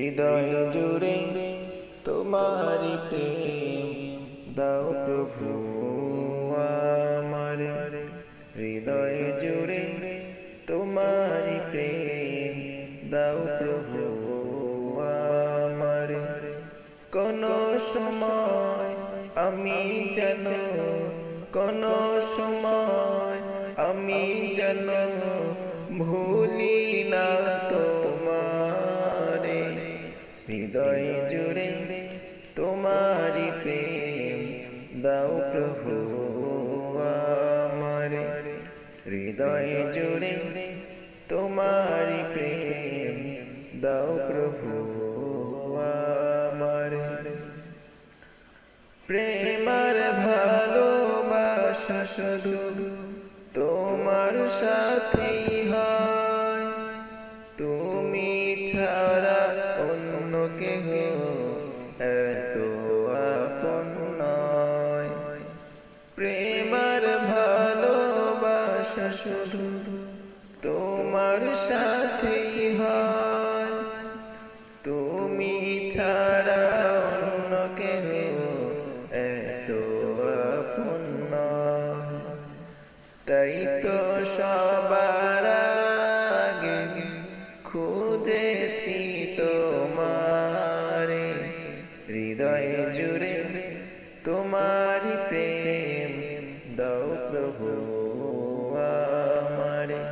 হৃদয় জুড়ে তোমারি প্রেম দাও প্রভু আমারে। হৃদয় জুড়ে তোমারি প্রেম দাও প্রভু আমারে। কোন সময় আমি যেন, কোন সময় আমি যেন ভুলি না তোমারে। হৃদয় জুড়ে তোমারি প্রেম দাও প্রভু আমারে। হৃদয় জুড়ে তোমারি প্রেম দাও প্রভু আমারে। প্রেমার ভালোবাসা শুধু তোমার সাথেই হয়, তুমি ছাড়া অন্য কেহ এত আপন নয়। প্রেমার ভালোবাসা শুধু তোমার সাথেই হয়, তুমি ছাড়া অন্য কেহ এত আপন নয়। তাই তো সবার আগে খুঁজেছি তোমারে। হৃদয় জুড়ে তোমারি প্রেম দাও প্রভু আমারে।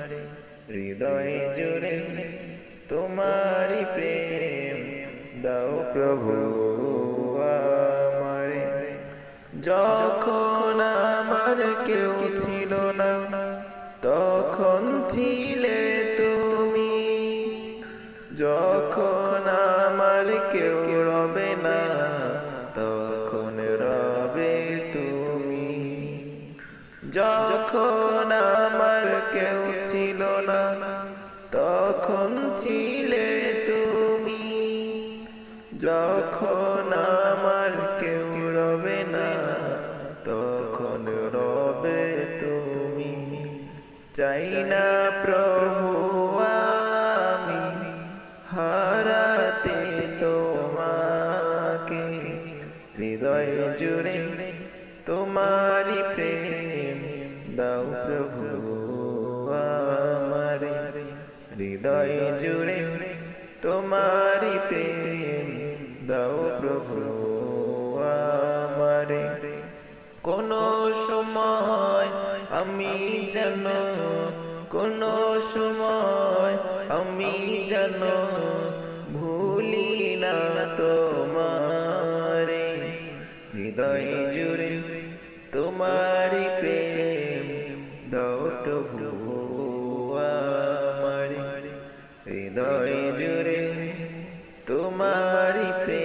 হৃদয় জুড়ে তোমারি প্রেম দাও প্রভু আমারে। যখন আমার কেউ ছিল না তখন ছিলে তুমি, যখন আমার কেউ রবে না তখন রবে তুমি। যখন আমার কেউ ছিল না তখন ছিলে তুমি, যখন আমার কেউ রবে না তখন রবে তুমি। চাই না প্রভু আমি হারাতে তোমাকে। হৃদয় জুড়ে তোমারি প্রেম দাও প্রভু আমারে। হৃদয় জুড়ে তোমারি প্রেম দাও প্রভু আমারে। কোন সময় আমি যেন, কোন সময় আমি যেন ভুলি না তোমারে। হৃদয় জুড়ে তোমারি প্রেম দাও প্রভু আমারে। হৃদয় জুড়ে তোমারি প্রেম